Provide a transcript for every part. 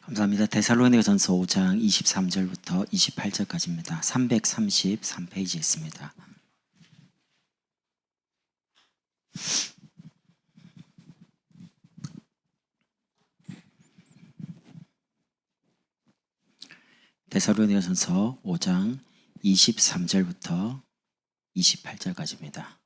감사합니다. 데살로니가전서 5장 23절부터 28절까지입니다. 333페이지에 있습니다. 데살로니가전서 5장 23절부터 28절까지입니다.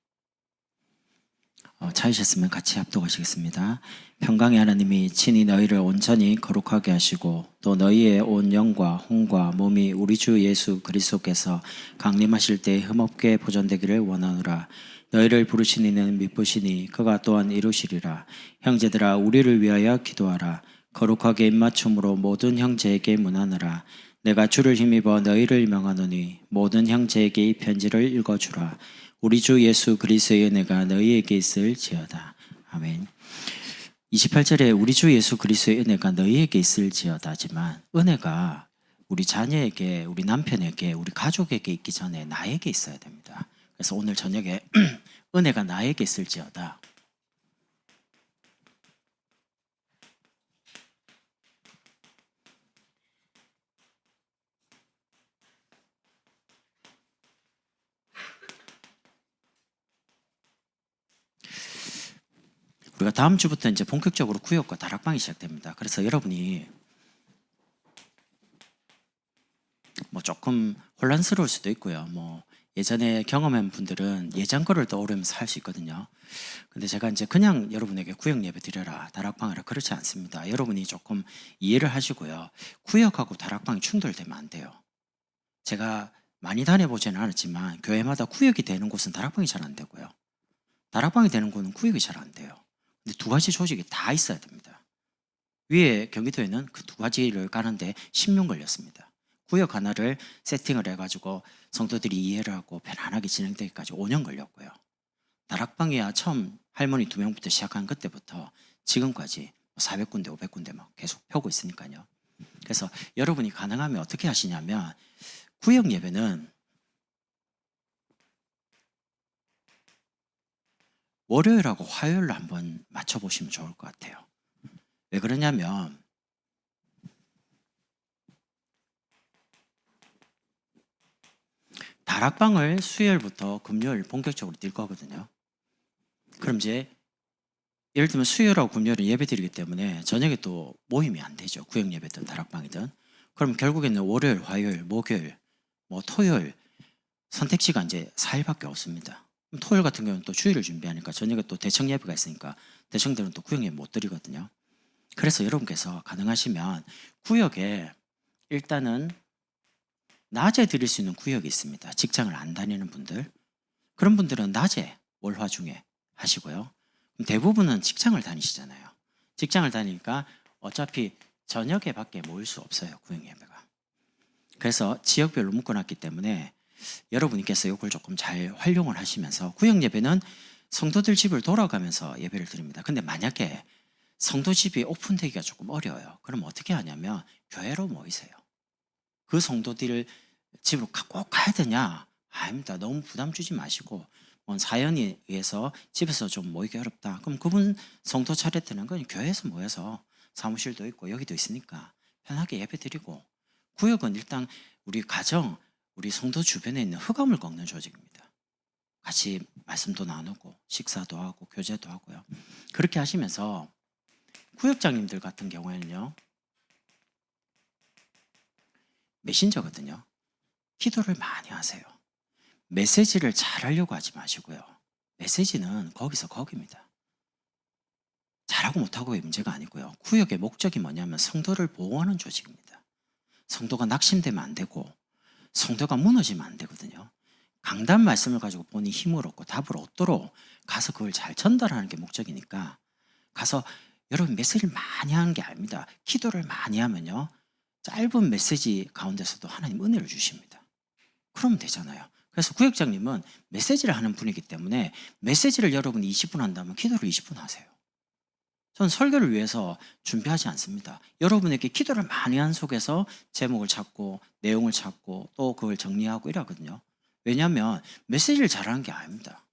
찾으셨으면 같이 합독하시겠습니다. 평강의 하나님이 친히 너희를 온전히 거룩하게 하시고 또 너희의 온 영과 혼과 몸이 우리 주 예수 그리스도께서 강림하실 때 흠없게 보존되기를 원하노라. 너희를 부르신 이는 미쁘시니 그가 또한 이루시리라. 형제들아 우리를 위하여 기도하라. 거룩하게 입맞춤으로 모든 형제에게 문하노라. 내가 주를 힘입어 너희를 명하노니 모든 형제에게 이 편지를 읽어주라. 우리 주 예수 그리스도의 은혜가 너희에게 있을지어다. 아멘. 28절에 우리 주 예수 그리스도의 은혜가 너희에게 있을지어다지만 은혜가 우리 자녀에게, 우리 남편에게, 우리 가족에게 있기 전에 나에게 있어야 됩니다. 그래서 오늘 저녁에 은혜가 나에게 있을지어다. 우리가 다음 주부터 이제 본격적으로 구역과 다락방이 시작됩니다. 그래서 여러분이 조금 혼란스러울 수도 있고요. 예전에 경험한 분들은 예전 거를 떠오르면서 할 수 있거든요. 근데 제가 이제 그냥 여러분에게 구역 예배 드려라, 다락방 하라 그렇지 않습니다. 여러분이 조금 이해를 하시고요. 구역하고 다락방이 충돌되면 안 돼요. 제가 많이 다녀보지는 않았지만 교회마다 구역이 되는 곳은 다락방이 잘 안 되고요. 다락방이 되는 곳은 구역이 잘 안 돼요. 근데 두 가지 조직이 다 있어야 됩니다. 위에 경기도에는 그 두 가지를 까는데 10년 걸렸습니다. 구역 하나를 세팅을 해가지고 성도들이 이해를 하고 편안하게 진행되기까지 5년 걸렸고요. 다락방이야 처음 할머니 2명부터 시작한 그때부터 지금까지 400군데, 500군데 막 계속 펴고 있으니까요. 그래서 여러분이 가능하면 어떻게 하시냐면 구역 예배는 월요일하고 화요일로 한번 맞춰보시면 좋을 것 같아요. 왜 그러냐면 다락방을 수요일부터 금요일 본격적으로 뛸 거거든요. 그럼 이제 예를 들면 수요일하고 금요일은 예배 드리기 때문에 저녁에 또 모임이 안 되죠. 구역 예배든 다락방이든. 그럼 결국에는 월요일, 화요일, 목요일, 토요일 선택지가 이제 4일밖에 없습니다. 토요일 같은 경우는 또 주일을 준비하니까 저녁에 또 대청 예배가 있으니까 대청들은 또 구역 예배 못 드리거든요. 그래서 여러분께서 가능하시면 구역에 일단은 낮에 드릴 수 있는 구역이 있습니다. 직장을 안 다니는 분들. 그런 분들은 낮에 월화 중에 하시고요. 대부분은 직장을 다니시잖아요. 직장을 다니니까 어차피 저녁에 밖에 모일 수 없어요. 구역 예배가. 그래서 지역별로 묶어놨기 때문에 여러분께서 이걸 조금 잘 활용을 하시면서 구역 예배는 성도들 집을 돌아가면서 예배를 드립니다. 근데 만약에 성도 집이 오픈되기가 조금 어려워요. 그럼 어떻게 하냐면 교회로 모이세요. 그 성도들을 집으로 꼭 가야 되냐? 아닙니다. 너무 부담 주지 마시고 사연에 의해서 집에서 좀 모이기 어렵다. 그럼 그분 성도 차례 때는 그냥 교회에서 모여서 사무실도 있고 여기도 있으니까 편하게 예배 드리고 구역은 일단 우리 가정, 우리 성도 주변에 있는 흑암을 꺾는 조직입니다. 같이 말씀도 나누고 식사도 하고 교제도 하고요. 그렇게 하시면서 구역장님들 같은 경우에는요. 메신저거든요. 기도를 많이 하세요. 메시지를 잘하려고 하지 마시고요. 메시지는 거기서 거기입니다. 잘하고 못하고의 문제가 아니고요. 구역의 목적이 뭐냐면 성도를 보호하는 조직입니다. 성도가 낙심되면 안 되고 성도가 무너지면 안 되거든요. 강단 말씀을 가지고 본인이 힘을 얻고 답을 얻도록 가서 그걸 잘 전달하는 게 목적이니까 가서 여러분 메시지를 많이 하는 게 아닙니다. 기도를 많이 하면요. 짧은 메시지 가운데서도 하나님 은혜를 주십니다. 그러면 되잖아요. 그래서 구역장님은 메시지를 하는 분이기 때문에 메시지를 여러분이 20분 한다면 기도를 20분 하세요. 전 설교를 위해서 준비하지 않습니다. 여러분에게 기도를 많이 한 속에서 제목을 찾고 내용을 찾고 또 그걸 정리하고 이러거든요. 왜냐하면 메시지를 잘하는 게 아닙니다.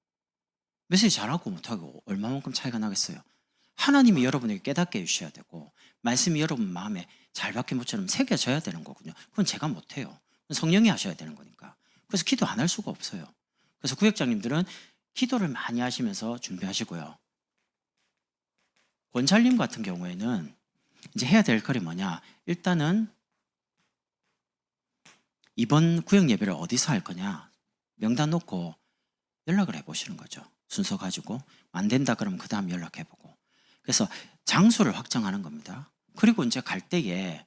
메시지 잘하고 못하고 얼마만큼 차이가 나겠어요. 하나님이 여러분에게 깨닫게 해주셔야 되고 말씀이 여러분 마음에 잘 박힌 것처럼 새겨져야 되는 거군요. 그건 제가 못해요. 성령이 하셔야 되는 거니까. 그래서 기도 안 할 수가 없어요. 그래서 구역장님들은 기도를 많이 하시면서 준비하시고요. 권찰님 같은 경우에는 이제 해야 될 글이 뭐냐, 일단은 이번 구역 예배를 어디서 할 거냐 명단 놓고 연락을 해보시는 거죠. 순서 가지고 안 된다 그러면 그 다음 연락해보고. 그래서 장소를 확정하는 겁니다. 그리고 이제 갈 때에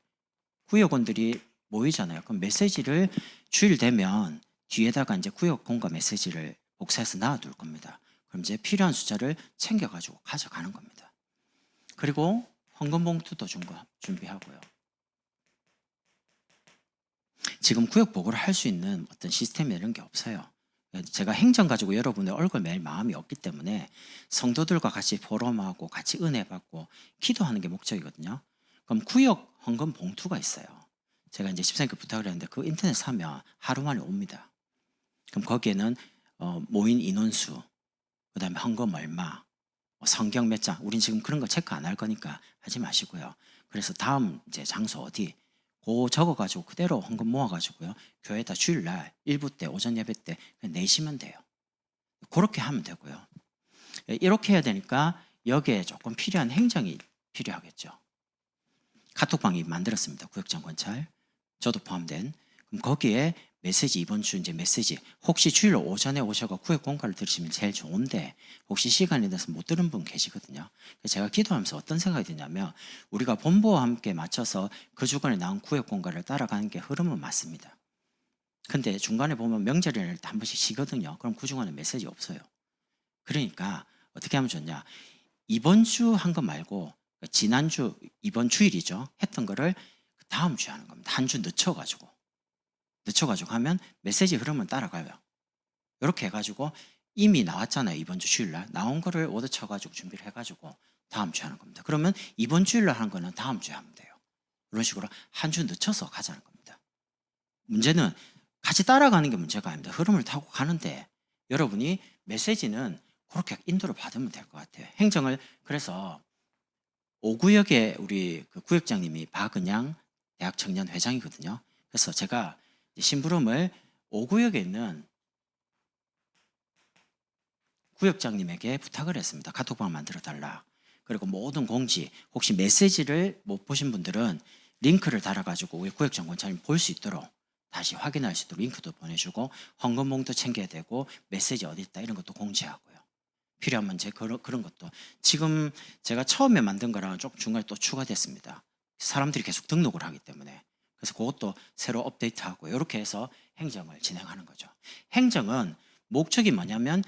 구역원들이 모이잖아요. 그럼 메시지를 주일 되면 뒤에다가 이제 구역 공과 메시지를 복사해서 놔둘 겁니다. 그럼 이제 필요한 숫자를 챙겨가지고 가져가는 겁니다. 그리고 헌금 봉투도 준비하고요. 지금 구역 보고를 할 수 있는 어떤 시스템이 이런 게 없어요. 제가 행정 가지고 여러분의 얼굴 맬 마음이 없기 때문에 성도들과 같이 포럼하고 같이 은혜 받고 기도하는 게 목적이거든요. 그럼 구역 헌금 봉투가 있어요. 제가 이제 집사님께 부탁을 했는데 그 인터넷 사면 하루 만에 옵니다. 그럼 거기에는 모인 인원수, 그다음에 헌금 얼마, 성경 몇 장, 우린 지금 그런 거 체크 안 할 거니까 하지 마시고요. 그래서 다음 이제 장소 어디, 그 적어가지고 그대로 헌금 모아가지고요. 교회에다 주일날 일부 때 오전 예배 때 내시면 돼요. 그렇게 하면 되고요. 이렇게 해야 되니까 여기에 조금 필요한 행정이 필요하겠죠. 카톡방이 만들었습니다. 구역장 권찰, 저도 포함된. 그럼 거기에 메시지, 이번 주 이제 메시지, 혹시 주일 오전에 오셔서 구역 공과를 들으시면 제일 좋은데 혹시 시간이 돼서 못 들은 분 계시거든요. 제가 기도하면서 어떤 생각이 드냐면 우리가 본부와 함께 맞춰서 그 주간에 나온 구역 공과를 따라가는 게 흐름은 맞습니다. 근데 중간에 보면 명절에는 한 번씩 쉬거든요. 그럼 그 주간에 메시지 없어요. 그러니까 어떻게 하면 좋냐, 이번 주 한 거 말고 지난주, 이번 주일이죠, 했던 거를 다음 주에 하는 겁니다. 한 주 늦춰가지고 하면 메시지 흐름은 따라가요. 이렇게 해가지고 이미 나왔잖아요. 이번 주 주일날 나온 거를 오더 쳐가지고 준비를 해가지고 다음 주에 하는 겁니다. 그러면 이번 주일날 하는 거는 다음 주에 하면 돼요. 이런 식으로 한 주 늦춰서 가자는 겁니다. 문제는 같이 따라가는 게 문제가 아닙니다. 흐름을 타고 가는데 여러분이 메시지는 그렇게 인도를 받으면 될 것 같아요. 행정을, 그래서 5구역에 우리 그 구역장님이 박은양 대학 청년 회장이거든요. 그래서 제가 심부름을 5구역에 있는 구역장님에게 부탁을 했습니다. 카톡방 만들어 달라. 그리고 모든 공지, 혹시 메시지를 못 보신 분들은 링크를 달아가지고 우리 구역장 권장님 볼 수 있도록, 다시 확인할 수 있도록 링크도 보내주고 헌금봉도 챙겨야 되고 메시지 어디 있다 이런 것도 공지하고요. 필요하면 제 그런 것도 지금 제가 처음에 만든 거랑 조금 중간에 또 추가됐습니다. 사람들이 계속 등록을 하기 때문에. 그래서 그것도 새로 업데이트하고 이렇게 해서 행정을 진행하는 거죠. 행정은 목적이 뭐냐면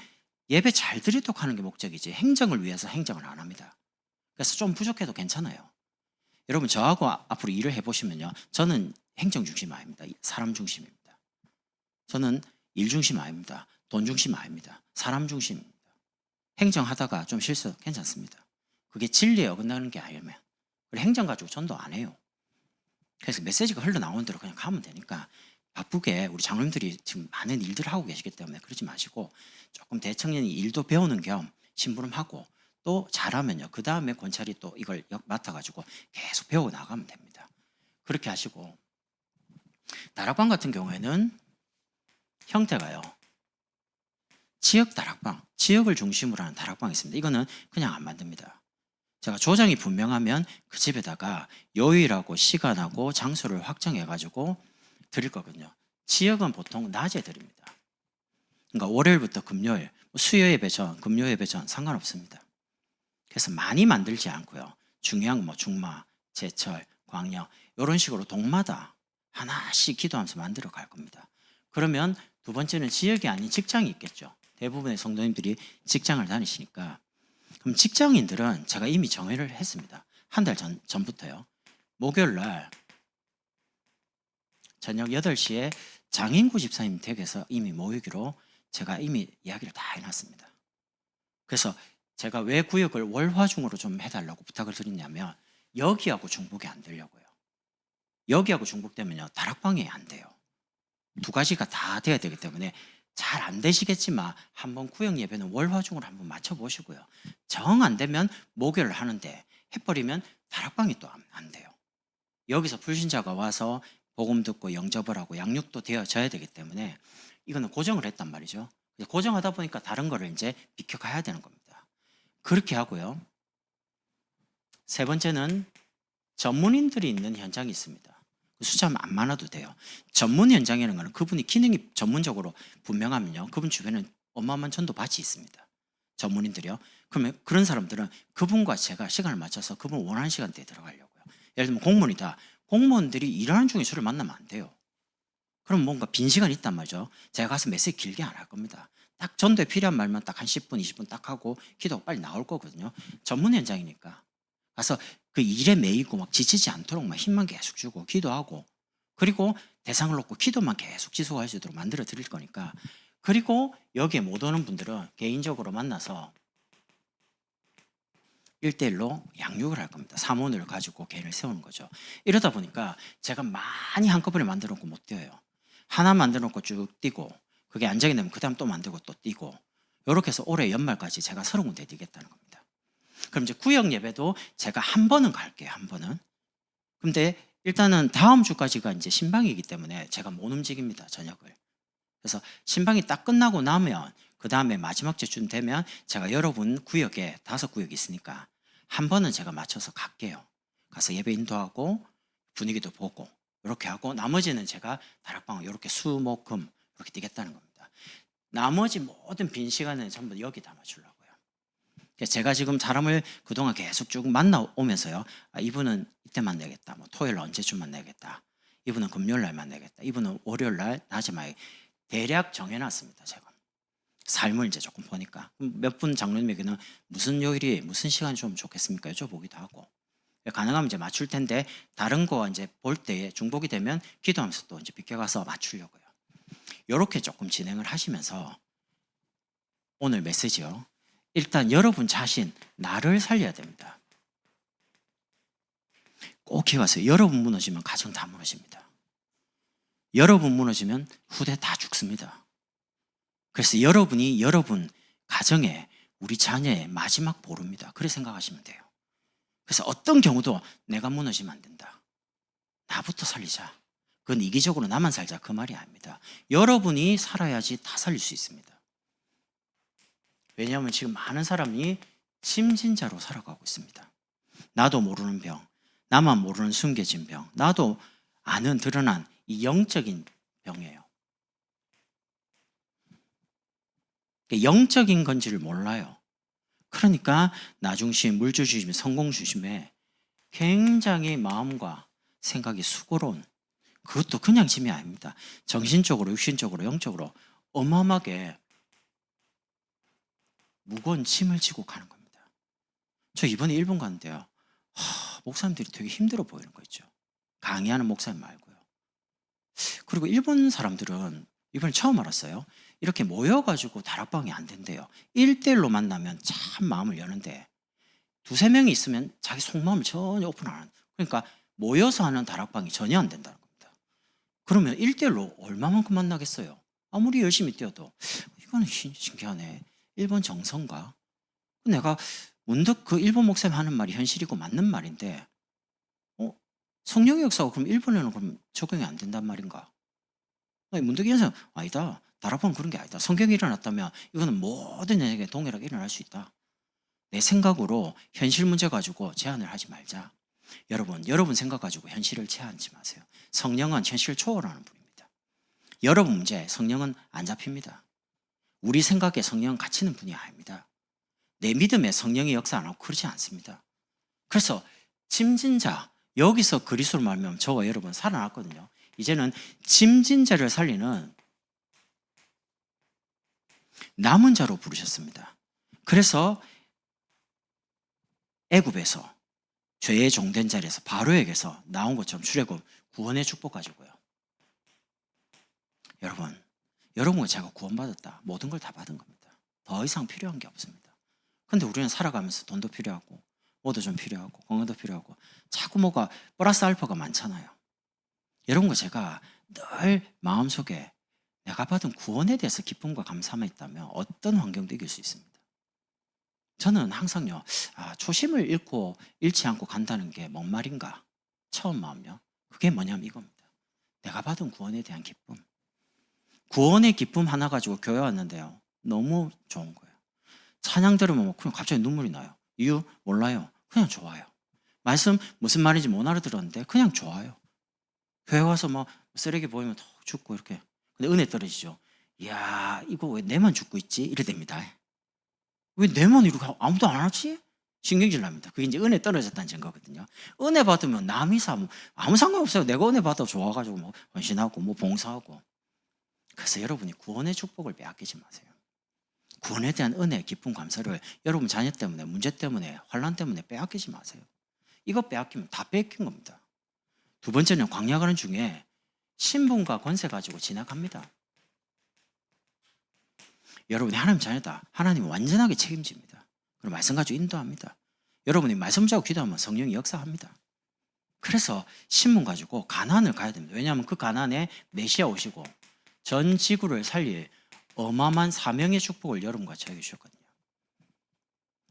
예배 잘 드리도록 하는 게 목적이지 행정을 위해서 행정을 안 합니다. 그래서 좀 부족해도 괜찮아요. 여러분 저하고 앞으로 일을 해보시면요, 저는 행정 중심 아닙니다. 사람 중심입니다. 저는 일 중심 아닙니다. 돈 중심 아닙니다. 사람 중심입니다. 행정하다가 좀 실수 괜찮습니다. 그게 진리에 어긋나는 게 아니면 행정 가지고 전도 안 해요. 그래서 메시지가 흘러나오는 대로 그냥 가면 되니까 바쁘게 우리 장로님들이 지금 많은 일들을 하고 계시기 때문에 그러지 마시고 조금 대청년이 일도 배우는 겸 심부름하고 또 잘하면요, 그 다음에 권찰이 또 이걸 맡아가지고 계속 배워 나가면 됩니다. 그렇게 하시고, 다락방 같은 경우에는 형태가요, 지역 다락방, 지역을 중심으로 하는 다락방이 있습니다. 이거는 그냥 안 만듭니다. 제가 조정이 분명하면 그 집에다가 요일하고 시간하고 장소를 확정해가지고 드릴 거거든요. 지역은 보통 낮에 드립니다. 그러니까 월요일부터 금요일, 수요 예배 전, 금요 예배 전 상관없습니다. 그래서 많이 만들지 않고요. 중요한 뭐 중마, 제철, 광역 이런 식으로 동마다 하나씩 기도하면서 만들어 갈 겁니다. 그러면 두 번째는 지역이 아닌 직장이 있겠죠. 대부분의 성도님들이 직장을 다니시니까. 그럼 직장인들은 제가 이미 정회를 했습니다. 한 달 전부터요. 목요일 날 저녁 8시에 장인구 집사님 댁에서 이미 모이기로 제가 이미 이야기를 다 해놨습니다. 그래서 제가 왜 구역을 월화중으로 좀 해달라고 부탁을 드렸냐면 여기하고 중복이 안 되려고요. 여기하고 중복되면요, 다락방이 안 돼요. 두 가지가 다 돼야 되기 때문에 잘 안 되시겠지만 한번 구역 예배는 월화중으로 한번 맞춰보시고요. 정 안 되면 목요일 하는데 해버리면 다락방이 또 안 돼요. 여기서 불신자가 와서 복음 듣고 영접을 하고 양육도 되어져야 되기 때문에 이거는 고정을 했단 말이죠. 고정하다 보니까 다른 거를 이제 비켜가야 되는 겁니다. 그렇게 하고요. 세 번째는 전문인들이 있는 현장이 있습니다. 숫자는 안 많아도 돼요. 전문 현장이라는 것은 그분이 기능이 전문적으로 분명하면요, 그분 주변에 어마어마한 전도밭이 있습니다. 전문인들이요. 그러면 그런 사람들은 그분과 제가 시간을 맞춰서 그분 원하는 시간대에 들어가려고요. 예를 들면 공무원이다. 공무원들이 일하는 중에 저를 만나면 안 돼요. 그럼 뭔가 빈 시간이 있단 말이죠. 제가 가서 메시지 길게 안 할 겁니다. 딱 전도에 필요한 말만 딱 한 10분, 20분 딱 하고 기도가 빨리 나올 거거든요. 전문 현장이니까. 가서 그 일에 매이고 막 지치지 않도록 막 힘만 계속 주고 기도하고, 그리고 대상을 놓고 기도만 계속 지속할 수 있도록 만들어 드릴 거니까. 그리고 여기에 못 오는 분들은 개인적으로 만나서 1대1로 양육을 할 겁니다. 사모를 가지고 개인을 세우는 거죠. 이러다 보니까 제가 많이 한꺼번에 만들어 놓고 못 뛰어요. 하나 만들어 놓고 쭉 뛰고, 그게 안정이 되면 그 다음 또 만들고 또 뛰고, 이렇게 해서 올해 연말까지 제가 30군데 뛰겠다는 겁니다. 그럼 이제 구역 예배도 제가 한 번은 갈게요. 한 번은. 근데 일단은 다음 주까지가 이제 신방이기 때문에 제가 못 움직입니다. 저녁을. 그래서 신방이 딱 끝나고 나면 그 다음에 마지막 주쯤 되면 제가 여러분 구역에 5구역이 있으니까 한 번은 제가 맞춰서 갈게요. 가서 예배 인도하고 분위기도 보고 이렇게 하고, 나머지는 제가 다락방 이렇게 수, 목, 금 이렇게 뛰겠다는 겁니다. 나머지 모든 빈 시간은 전부 여기 담아주려고요. 제가 지금 사람을 그동안 계속 쭉 만나오면서요, 이분은 이때 만나야겠다, 뭐 토요일 언제쯤 만나야겠다, 이분은 금요일 날 만나야겠다, 이분은 월요일 날 낮에 만나야겠다, 대략 정해놨습니다. 제가 삶을 이제 조금 보니까 몇 분 장로님에게는 무슨 요일이 무슨 시간이 좀 좋겠습니까 여쭤보기도 하고, 가능하면 이제 맞출 텐데 다른 거 이제 볼 때에 중복이 되면 기도하면서 또 이제 비껴가서 맞추려고요. 이렇게 조금 진행을 하시면서 오늘 메시지요. 일단 여러분 자신, 나를 살려야 됩니다. 꼭 기억하세요. 여러분 무너지면 가정 다 무너집니다. 여러분 무너지면 후대 다 죽습니다. 그래서 여러분이 여러분 가정에, 우리 자녀의 마지막 보루입니다. 그렇게 생각하시면 돼요. 그래서 어떤 경우도 내가 무너지면 안 된다, 나부터 살리자, 그건 이기적으로 나만 살자, 그 말이 아닙니다. 여러분이 살아야지 다 살릴 수 있습니다. 왜냐하면 지금 많은 사람이 침진자로 살아가고 있습니다. 나도 모르는 병, 나만 모르는 숨겨진 병, 나도 아는 드러난 이 영적인 병이에요. 영적인 건지를 몰라요. 그러니까 나중심, 물주심에, 성공주심에 굉장히 마음과 생각이 수고로운, 그것도 그냥 짐이 아닙니다. 정신적으로, 육신적으로, 영적으로 어마어마하게 무거운 짐을 지고 가는 겁니다. 저 이번에 일본 갔는데요, 목사님들이 되게 힘들어 보이는 거 있죠. 강의하는 목사님 말고요. 그리고 일본 사람들은 이번에 처음 알았어요. 이렇게 모여가지고 다락방이 안 된대요. 1대1로 만나면 참 마음을 여는데 2-3명이 있으면 자기 속마음을 전혀 오픈 안 하는, 그러니까 모여서 하는 다락방이 전혀 안 된다는 겁니다. 그러면 1대1로 얼마만큼 만나겠어요? 아무리 열심히 뛰어도. 이거는 신기하네. 일본 정서인가? 내가 문득 그 일본 목사님 하는 말이 현실이고 맞는 말인데, 성령의 역사가 그럼 일본에는 그럼 적용이 안 된단 말인가? 문득 이런 생각, 아니다. 다락방은 그런 게 아니다. 성경이 일어났다면 이거는 모든 연예계에 동일하게 일어날 수 있다. 내 생각으로 현실 문제 가지고 제한을 하지 말자. 여러분 생각 가지고 현실을 제한하지 마세요. 성령은 현실을 초월하는 분입니다. 여러분 문제 성령은 안 잡힙니다. 우리 생각에 성령은 갇히는 분이 아닙니다. 내 믿음에 성령의 역사 안 하고 그렇지 않습니다. 그래서 침진자, 여기서 그리스도로 말하면 저와 여러분 살아났거든요. 이제는 침진자를 살리는 남은 자로 부르셨습니다. 그래서 애굽에서 죄의 종된 자리에서 바로에게서 나온 것처럼 출애굽 구원의 축복 가지고요. 여러분과 제가 구원받았다. 모든 걸 다 받은 겁니다. 더 이상 필요한 게 없습니다. 근데 우리는 살아가면서 돈도 필요하고 뭐도 좀 필요하고 건강도 필요하고 자꾸 뭐가 플러스 알파가 많잖아요. 여러분과 제가 늘 마음속에 내가 받은 구원에 대해서 기쁨과 감사함이 있다면 어떤 환경도 이길 수 있습니다. 저는 항상요, 초심을 잃지 않고 간다는 게 뭔 말인가? 처음 마음요. 그게 뭐냐면 이겁니다. 내가 받은 구원에 대한 기쁨. 구원의 기쁨 하나 가지고 교회 왔는데요. 너무 좋은 거예요. 찬양 들으면 그냥 갑자기 눈물이 나요. 이유 몰라요. 그냥 좋아요. 말씀 무슨 말인지 못 알아들었는데 그냥 좋아요. 교회 와서 막 쓰레기 보이면 더 죽고 이렇게. 근데 은혜 떨어지죠. 이야, 이거 왜 내만 죽고 있지? 이래 됩니다. 왜 내만 이렇게 아무도 안 하지? 신경질 납니다. 그게 이제 은혜 떨어졌다는 증거거든요. 은혜 받으면 남이 아무 상관없어요. 내가 은혜 받아 좋아가지고 뭐 헌신하고 뭐 봉사하고. 그래서 여러분이 구원의 축복을 빼앗기지 마세요. 구원에 대한 은혜, 기쁨, 감사를 여러분 자녀 때문에, 문제 때문에, 환난 때문에 빼앗기지 마세요. 이거 빼앗기면 다 뺏긴 겁니다. 두 번째는 광야 가는 중에 신분과 권세 가지고 지나갑니다. 여러분이 하나님 자녀다. 하나님 완전하게 책임집니다. 그리고 말씀 가지고 인도합니다. 여러분이 말씀 자고 기도하면 성령이 역사합니다. 그래서 신분 가지고 가나안을 가야 됩니다. 왜냐하면 그 가나안에 메시아 오시고 전 지구를 살릴 어마어마한 사명의 축복을 여러분과 저에게 주셨거든요.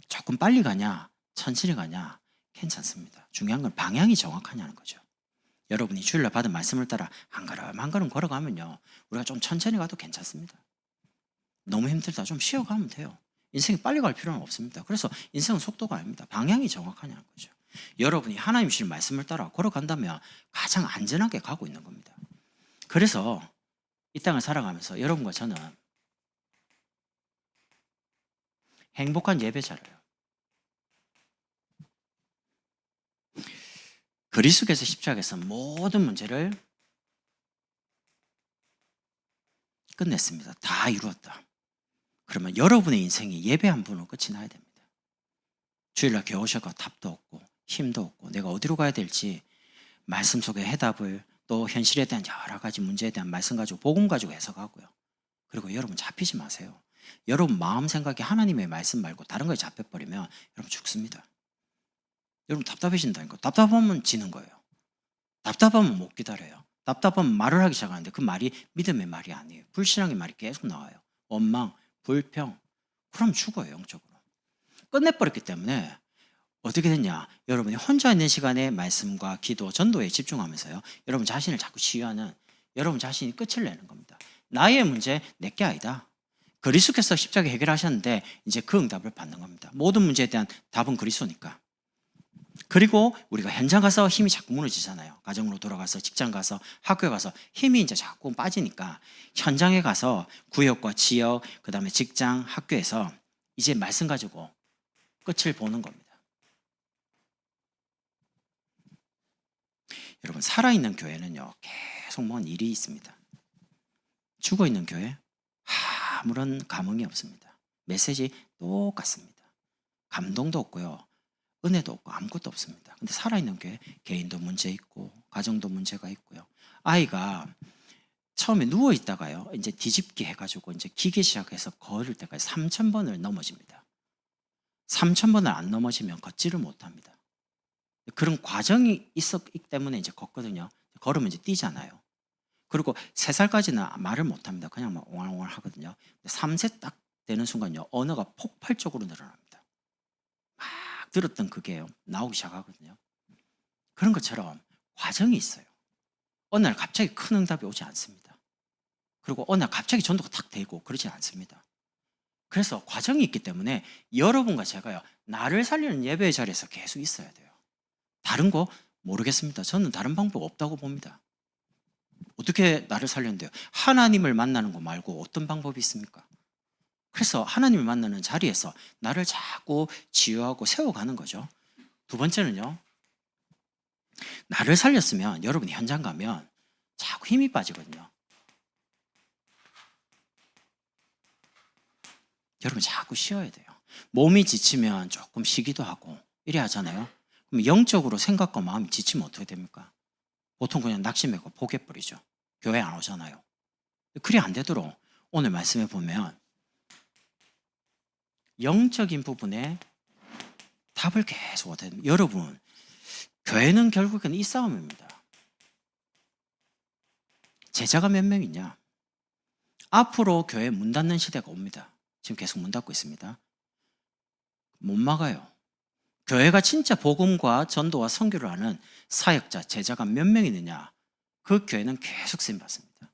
조금 빨리 가냐 천천히 가냐 괜찮습니다. 중요한 건 방향이 정확하냐는 거죠. 여러분이 주일날 받은 말씀을 따라 한 걸음 한 걸음 걸어가면요, 우리가 좀 천천히 가도 괜찮습니다. 너무 힘들다 좀 쉬어가면 돼요. 인생이 빨리 갈 필요는 없습니다. 그래서 인생은 속도가 아닙니다. 방향이 정확하냐는 거죠. 여러분이 하나님 주신 말씀을 따라 걸어간다면 가장 안전하게 가고 있는 겁니다. 그래서 이 땅을 살아가면서 여러분과 저는 행복한 예배자로요. 그리스도께서 십자가에서 모든 문제를 끝냈습니다. 다 이루었다. 그러면 여러분의 인생이 예배 한 번으로 끝이 나야 됩니다. 주일날 교회 오셔서 답도 없고 힘도 없고 내가 어디로 가야 될지 말씀 속에 해답을 또 현실에 대한 여러 가지 문제에 대한 말씀 가지고 복음 가지고 해석하고요. 그리고 여러분 잡히지 마세요. 여러분 마음 생각이 하나님의 말씀 말고 다른 거에 잡혀버리면 여러분 죽습니다. 여러분 답답해진다니까. 답답하면 지는 거예요. 답답하면 못 기다려요. 답답하면 말을 하기 시작하는데 그 말이 믿음의 말이 아니에요. 불신앙의 말이 계속 나와요. 원망, 불평. 그럼 죽어요, 영적으로. 끝내버렸기 때문에 어떻게 됐냐? 여러분이 혼자 있는 시간에 말씀과 기도, 전도에 집중하면서요, 여러분 자신을 자꾸 치유하는, 여러분 자신이 끝을 내는 겁니다. 나의 문제 내게 아니다. 그리스도께서 십자가 해결하셨는데 이제 그 응답을 받는 겁니다. 모든 문제에 대한 답은 그리스도니까. 그리고 우리가 현장 가서 힘이 자꾸 무너지잖아요. 가정으로 돌아가서 직장 가서 학교에 가서 힘이 이제 자꾸 빠지니까 현장에 가서 구역과 지역, 그 다음에 직장, 학교에서 이제 말씀 가지고 끝을 보는 겁니다. 여러분, 살아있는 교회는요, 계속 뭔 일이 있습니다. 죽어있는 교회, 아무런 감흥이 없습니다. 메시지 똑같습니다. 감동도 없고요, 은혜도 없고 아무것도 없습니다. 근데 살아있는 교회, 개인도 문제 있고 가정도 문제가 있고요. 아이가 처음에 누워 있다가요, 이제 뒤집기 해가지고 이제 기기 시작해서 걸을 때까지 3,000번을 넘어집니다. 3,000번을 안 넘어지면 걷지를 못합니다. 그런 과정이 있었기 때문에 이제 걷거든요. 걸으면 이제 뛰잖아요. 그리고 3살까지는 말을 못합니다. 그냥 막 옹알옹알 하거든요. 3세 딱 되는 순간요, 언어가 폭발적으로 늘어납니다. 막 들었던 그게 나오기 시작하거든요. 그런 것처럼 과정이 있어요. 어느 날 갑자기 큰 응답이 오지 않습니다. 그리고 어느 날 갑자기 전도가 탁 되고 그러지 않습니다. 그래서 과정이 있기 때문에 여러분과 제가요, 나를 살리는 예배의 자리에서 계속 있어야 돼요. 다른 거 모르겠습니다. 저는 다른 방법 없다고 봅니다. 어떻게 나를 살렸는데요? 하나님을 만나는 거 말고 어떤 방법이 있습니까? 그래서 하나님을 만나는 자리에서 나를 자꾸 치유하고 세워가는 거죠. 두 번째는요, 나를 살렸으면 여러분이 현장 가면 자꾸 힘이 빠지거든요. 여러분 자꾸 쉬어야 돼요. 몸이 지치면 조금 쉬기도 하고 이래 하잖아요. 그럼 영적으로 생각과 마음이 지치면 어떻게 됩니까? 보통 그냥 낙심하고 포기해버리죠. 교회 안 오잖아요. 그리 안 되도록 오늘 말씀에 보면 영적인 부분에 답을 계속 얻어야 됩니다. 여러분, 교회는 결국은 이 싸움입니다. 제자가 몇 명이냐? 앞으로 교회 문 닫는 시대가 옵니다. 지금 계속 문 닫고 있습니다. 못 막아요. 교회가 진짜 복음과 전도와 선교를 하는 사역자, 제자가 몇 명 있느냐? 그 교회는 계속 쓰임 받습니다.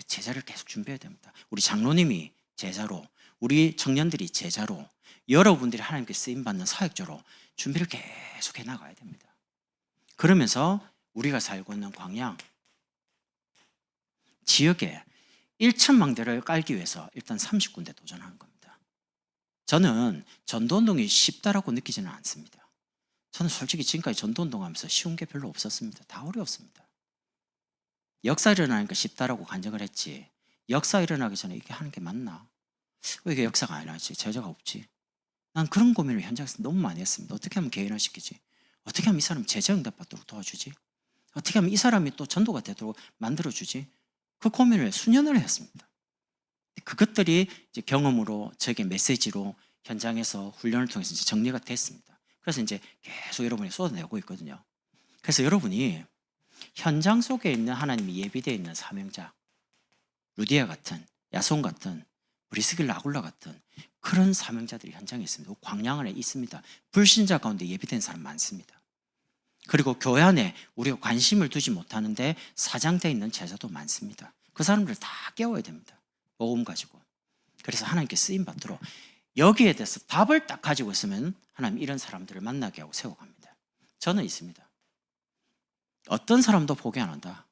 제자를 계속 준비해야 됩니다. 우리 장로님이 제자로, 우리 청년들이 제자로, 여러분들이 하나님께 쓰임 받는 사역자로 준비를 계속 해 나가야 됩니다. 그러면서 우리가 살고 있는 광양 지역에 1,000망대를 깔기 위해서 일단 30군데 도전하는 겁니다. 저는 전도운동이 쉽다라고 느끼지는 않습니다. 저는 솔직히 지금까지 전도운동하면서 쉬운 게 별로 없었습니다. 다 어려웠습니다. 역사 일어나니까 쉽다라고 간증을 했지, 역사 일어나기 전에 이게 하는 게 맞나? 왜 이게 역사가 안 일어나지? 제자가 없지? 난 그런 고민을 현장에서 너무 많이 했습니다. 어떻게 하면 개인화시키지? 어떻게 하면 이 사람 제자 응답받도록 도와주지? 어떻게 하면 이 사람이 또 전도가 되도록 만들어주지? 그 고민을 수년을 했습니다. 그것들이 이제 경험으로, 저에게 메시지로 현장에서 훈련을 통해서 이제 정리가 됐습니다. 그래서 이제 계속 여러분이 쏟아내고 있거든요. 그래서 여러분이 현장 속에 있는 하나님이 예비되어 있는 사명자, 루디아 같은, 야손 같은, 브리스길라 아굴라 같은 그런 사명자들이 현장에 있습니다. 광양 안에 있습니다. 불신자 가운데 예비된 사람 많습니다. 그리고 교회 안에 우리가 관심을 두지 못하는데 사장되어 있는 제자도 많습니다. 그 사람들 다 깨워야 됩니다. 복음 가지고. 그래서 하나님께 쓰임 받도록 여기에 대해서 답을 딱 가지고 있으면 하나님 이런 사람들을 만나게 하고 세워갑니다. 저는 있습니다. 어떤 사람도 포기 안 한다.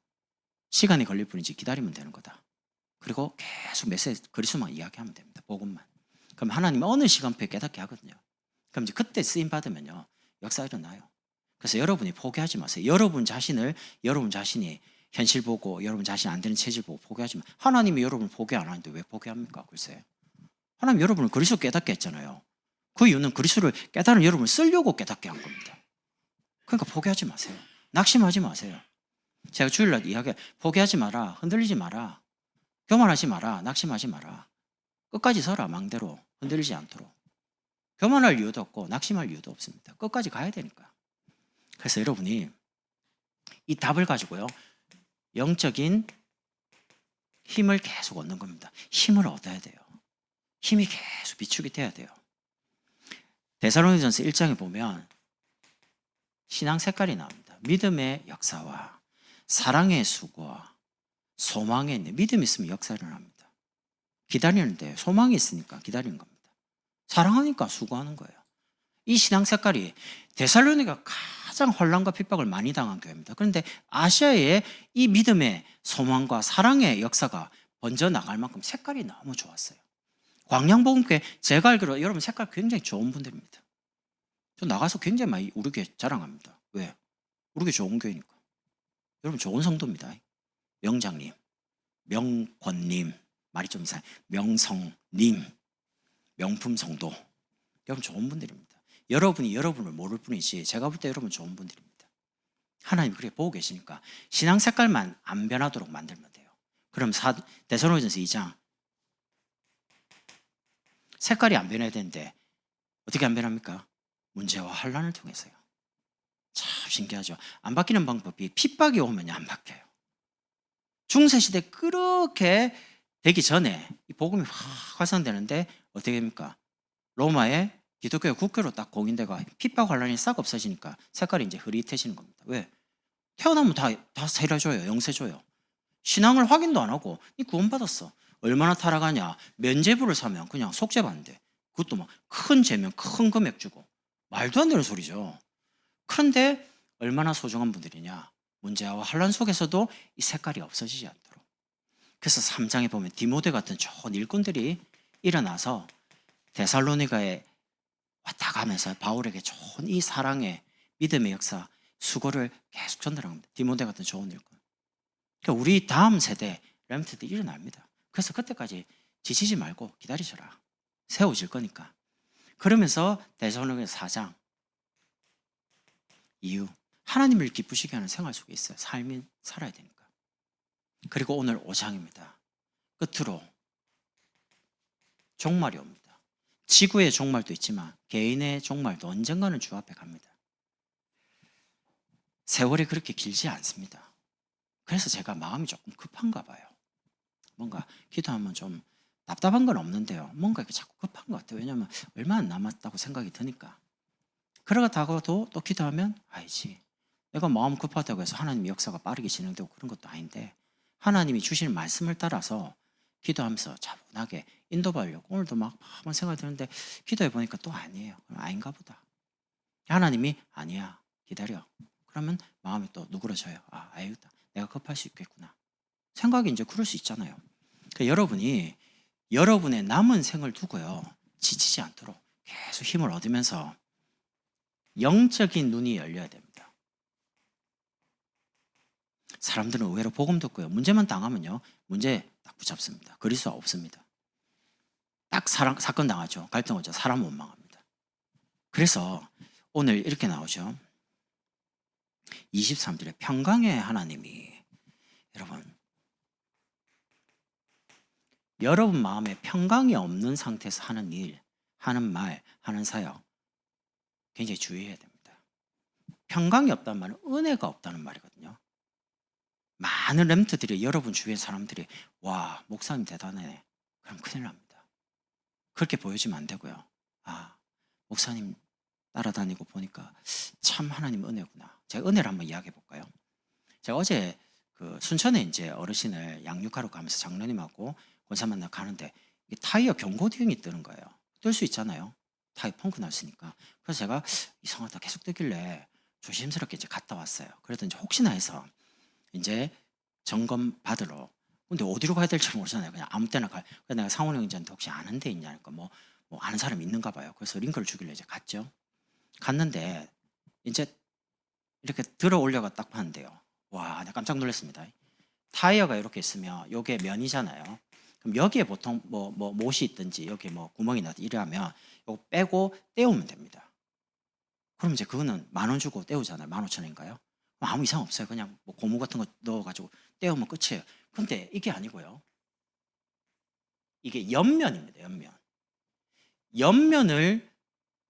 시간이 걸릴 뿐이지 기다리면 되는 거다. 그리고 계속 메시지 그리스도만 이야기하면 됩니다. 복음만. 그럼 하나님은 어느 시간표에 깨닫게 하거든요. 그럼 이제 그때 쓰임 받으면요, 역사 일어나요. 그래서 여러분이 포기하지 마세요. 여러분 자신이 현실 보고 여러분 자신 안 되는 체질 보고 포기하지 마세요. 하나님이 여러분을 포기 안 하는데 왜 포기합니까? 글쎄, 하나님 여러분을 그리스도 깨닫게 했잖아요. 그 이유는 그리스도를 깨달은 여러분을 쓰려고 깨닫게 한 겁니다. 그러니까 포기하지 마세요. 낙심하지 마세요. 제가 주일날 이야기, 포기하지 마라, 흔들리지 마라, 교만하지 마라, 낙심하지 마라. 끝까지 서라. 망대로 흔들리지 않도록. 교만할 이유도 없고 낙심할 이유도 없습니다. 끝까지 가야 되니까. 그래서 여러분이 이 답을 가지고요, 영적인 힘을 계속 얻는 겁니다. 힘을 얻어야 돼요. 힘이 계속 비축이 돼야 돼요. 데살로니전서 1장에 보면 신앙 색깔이 나옵니다. 믿음의 역사와 사랑의 수고와 소망의 있는, 믿음이 있으면 역사 일어납니다. 기다리는데 소망이 있으니까 기다리는 겁니다. 사랑하니까 수고하는 거예요. 이 신앙 색깔이, 데살로니가 가장 혼란과 핍박을 많이 당한 교회입니다. 그런데 아시아에 이 믿음의 소망과 사랑의 역사가 번져 나갈 만큼 색깔이 너무 좋았어요. 광양복음교회 제가 알기로 여러분 색깔 굉장히 좋은 분들입니다. 저 나가서 굉장히 많이 우리 교회 자랑합니다. 왜? 우리 교회 좋은 교회니까. 여러분 좋은 성도입니다. 명장님, 명권님, 말이 좀 이상해, 명성님, 명품 성도, 여러분 좋은 분들입니다. 여러분이 여러분을 모를 뿐이지 제가 볼 때 여러분 좋은 분들입니다. 하나님 그렇게 보고 계시니까 신앙 색깔만 안 변하도록 만들면 돼요. 그럼 데살로니전서 2장 색깔이 안 변해야 되는데 어떻게 안 변합니까? 문제와 환난을 통해서요. 참 신기하죠. 안 바뀌는 방법이, 핍박이 오면 안 바뀌어요. 중세시대 그렇게 되기 전에 이 복음이 확 확산되는데 어떻게 됩니까? 로마의 기독교의 국교로 딱 공인되고 핍박 환란이 싹 없어지니까 색깔이 이제 흐릿해지는 겁니다. 왜? 태어나면 다 세려줘요. 영세줘요. 신앙을 확인도 안 하고 니 구원받았어. 얼마나 타락하냐. 면죄부를 사면 그냥 속죄받는데 그것도 막 큰 죄면 큰 금액 주고, 말도 안 되는 소리죠. 그런데 얼마나 소중한 분들이냐. 문제와 환란 속에서도 이 색깔이 없어지지 않도록. 그래서 3장에 보면 디모데 같은 좋은 일꾼들이 일어나서 데살로니가에 왔다 가면서 바울에게 좋은 이 사랑의 믿음의 역사, 수고를 계속 전달합니다. 디모데 같은 좋은 일꾼. 그러니까 우리 다음 세대 렘트들이 일어납니다. 그래서 그때까지 지치지 말고 기다리셔라. 세워질 거니까. 그러면서 데살로니가 4장 이유, 하나님을 기쁘시게 하는 생활 속에 있어요. 삶이 살아야 되니까. 그리고 오늘 5장입니다. 끝으로 종말이 옵니다. 지구의 종말도 있지만 개인의 종말도 언젠가는 주 앞에 갑니다. 세월이 그렇게 길지 않습니다. 그래서 제가 마음이 조금 급한가 봐요. 뭔가 기도하면 좀 답답한 건 없는데요, 뭔가 이렇게 자꾸 급한 것 같아요. 왜냐하면 얼마 안 남았다고 생각이 드니까. 그러다가도 또 기도하면 아니지. 내가 마음 급하다고 해서 하나님의 역사가 빠르게 진행되고 그런 것도 아닌데 하나님이 주시는 말씀을 따라서 기도하면서 차분하게 인도받으려고 오늘도 막 한번 생각이 드는데 기도해 보니까 또 아니에요. 그럼 아닌가 보다. 하나님이 아니야. 기다려. 그러면 마음이 또 누그러져요. 아, 알겠다. 내가 급할 수 있겠구나. 생각이 이제 그럴 수 있잖아요. 그러니까 여러분이 여러분의 남은 생을 두고요. 지치지 않도록 계속 힘을 얻으면서 영적인 눈이 열려야 됩니다. 사람들은 의외로 복음 듣고요. 문제만 당하면요. 문제 딱 붙잡습니다. 그리스도가 없습니다. 딱 사건 당하죠. 갈등 오죠. 사람 원망합니다. 그래서 오늘 이렇게 나오죠. 23절에 평강의 하나님이 여러분 마음에 평강이 없는 상태에서 하는 일, 하는 말, 하는 사역 굉장히 주의해야 됩니다. 평강이 없다는 말은 은혜가 없다는 말이거든요. 많은 렘트들이 여러분 주위의 사람들이 와 목사님 대단해 그럼 큰일 납니다. 그렇게 보여지면 안 되고요. 아 목사님 따라다니고 보니까 참 하나님 은혜구나. 제가 은혜를 한번 이야기해 볼까요? 제가 어제 그 순천에 이제 어르신을 양육하러 가면서 장로님하고 권사 만나 가는데 타이어 경고등이 뜨는 거예요. 뜰 수 있잖아요. 타이어 펑크 났으니까. 그래서 제가 이상하다 계속 뜨길래 조심스럽게 이제 갔다 왔어요. 그래도 이제 혹시나 해서 이제 점검 받으러. 근데 어디로 가야 될지 모르잖아요. 그냥 아무 때나 가. 그래서 내가 상원 형제한테 혹시 아는 데 있냐니까 뭐 아는 사람 있는가 봐요. 그래서 링크를 주길래 이제 갔죠. 갔는데 이제 이렇게 들어 올려가 딱 봤는데요. 와, 내가 깜짝 놀랐습니다. 타이어가 이렇게 있으면 요게 면이잖아요. 그럼 여기에 보통 못이 있든지 여기 뭐 구멍이 나든지 이러면 요거 빼고 떼우면 됩니다. 그럼 이제 그거는 10,000원 주고 떼우잖아요. 15,000원인가요? 아무 이상 없어요. 그냥 뭐 고무 같은 거 넣어가지고 떼우면 끝이에요. 근데 이게 아니고요. 이게 옆면입니다. 옆면. 옆면을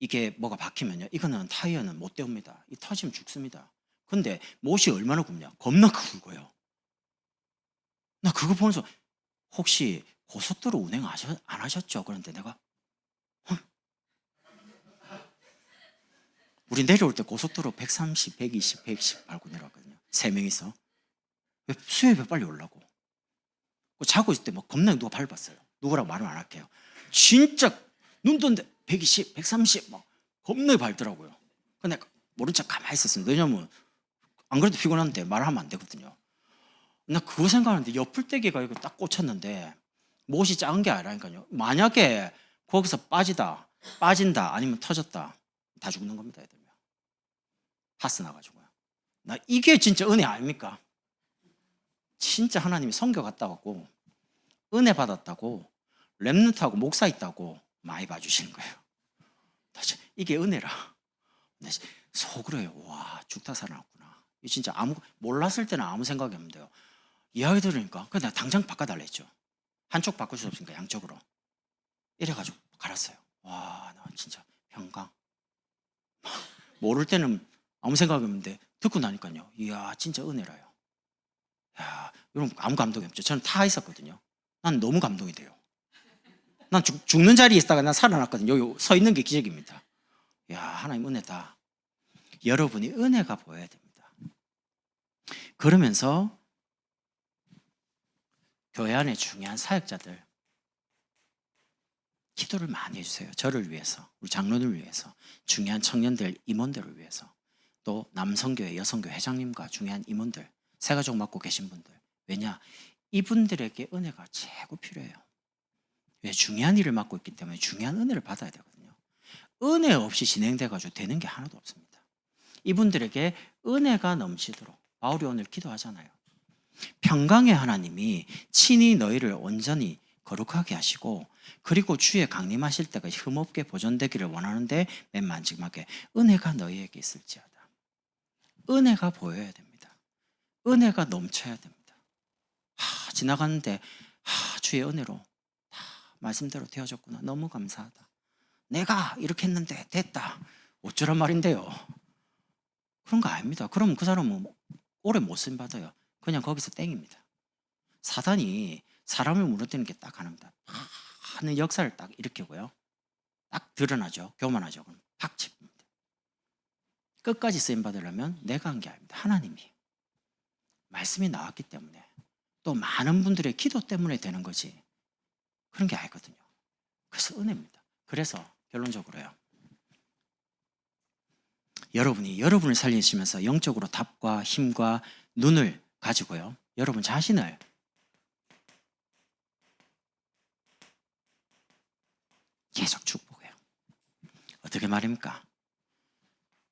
이게 뭐가 박히면요. 이거는 타이어는 못 떼웁니다. 이 터지면 죽습니다. 근데 못이 얼마나 굽냐? 겁나 굵어요. 나 그거 보면서 혹시 고속도로 운행 안 하셨죠? 그런데 내가 우리 내려올 때 고속도로 130, 120, 110 밟고 내려왔거든요. 3명이서. 왜 수요일에 빨리 오려고. 자고 있을 때 막 겁나 누가 밟았어요. 누구라고 말은 안 할게요. 진짜 눈 떴는데 120, 130 막 겁나 밟더라고요. 근데 모른 척 가만히 있었습니다. 왜냐면 안 그래도 피곤한데 말하면 안 되거든요. 나 그거 생각하는데 옆풀떼기가 이거 딱 꽂혔는데 못이 작은 게 아니라니까요. 만약에 거기서 빠진다 아니면 터졌다 다 죽는 겁니다. 애들면 파스 나가지고요. 나 이게 진짜 은혜 아닙니까? 진짜 하나님이 선교 갔다 왔고 은혜 받았다고 렘넌트하고 목사 있다고 많이 봐주시는 거예요. 이게 은혜라. 속으로요. 와 죽다 살아났구나. 진짜 몰랐을 때는 아무 생각이 없는데요. 이야기 들으니까 그냥 당장 바꿔달라 했죠. 한쪽 바꿀 수 없으니까 양쪽으로. 이래가지고 갈았어요. 와, 나 진짜 평강. 모를 때는 아무 생각이 없는데 듣고 나니까요. 이야, 진짜 은혜라요. 야, 여러분 아무 감동이 없죠. 저는 타 있었거든요. 난 너무 감동이 돼요. 난 죽는 자리에 있다가 난 살아났거든요. 여기 서 있는 게 기적입니다. 야, 하나님 은혜다. 여러분이 은혜가 보여야 됩니다. 그러면서 교회 안에 중요한 사역자들 기도를 많이 해주세요. 저를 위해서, 우리 장로를 위해서, 중요한 청년들, 임원들을 위해서, 또 남성교회, 여성교회 회장님과 중요한 임원들, 새가족 맡고 계신 분들. 왜냐? 이분들에게 은혜가 최고 필요해요. 왜? 중요한 일을 맡고 있기 때문에 중요한 은혜를 받아야 되거든요. 은혜 없이 진행돼가지고 되는 게 하나도 없습니다. 이분들에게 은혜가 넘치도록 바울이 오늘 기도하잖아요. 평강의 하나님이 친히 너희를 온전히 거룩하게 하시고 그리고 주의 강림하실 때가 흠없게 보존되기를 원하는데 맨 마지막에 은혜가 너희에게 있을지어다. 은혜가 보여야 됩니다. 은혜가 넘쳐야 됩니다. 지나가는데 주의 은혜로 다 말씀대로 되어졌구나. 너무 감사하다. 내가 이렇게 했는데 됐다. 어쩌란 말인데요. 그런 거 아닙니다. 그럼 그 사람은 오래 못 쓰임받아요. 그냥 거기서 땡입니다. 사단이 사람을 무너뜨리는 게 딱 하나입니다. 하는 역사를 딱 일으키고요. 딱 드러나죠. 교만하죠. 그럼 팍 칩니다. 끝까지 쓰임 받으려면 내가 한 게 아닙니다. 하나님이. 말씀이 나왔기 때문에, 또 많은 분들의 기도 때문에 되는 거지 그런 게 아니거든요. 그래서 은혜입니다. 그래서 결론적으로요, 여러분이 여러분을 살리시면서 영적으로 답과 힘과 눈을 가지고요, 여러분 자신을 계속 축복해요. 어떻게 말입니까?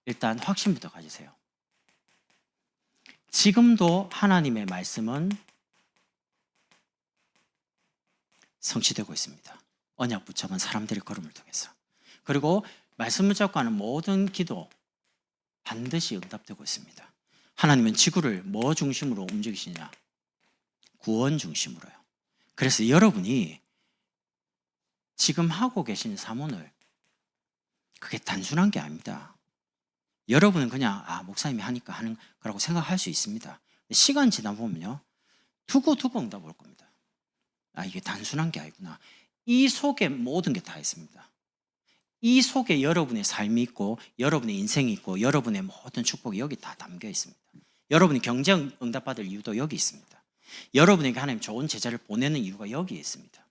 일단 확신부터 가지세요. 지금도 하나님의 말씀은 성취되고 있습니다. 언약 붙잡은 사람들의 걸음을 통해서. 그리고 말씀 붙잡고 하는 모든 기도 반드시 응답되고 있습니다. 하나님은 지구를 뭐 중심으로 움직이시냐? 구원 중심으로요. 그래서 여러분이 지금 하고 계신 사문을, 그게 단순한 게 아닙니다. 여러분은 그냥 목사님이 하니까 하는 거라고 생각할 수 있습니다. 시간 지나 보면요, 두고두고 응답 올 겁니다. 이게 단순한 게 아니구나. 이 속에 모든 게 다 있습니다. 이 속에 여러분의 삶이 있고, 여러분의 인생이 있고, 여러분의 모든 축복이 여기 다 담겨 있습니다. 여러분이 경제 응답받을 이유도 여기 있습니다. 여러분에게 하나님 좋은 제자를 보내는 이유가 여기에 있습니다.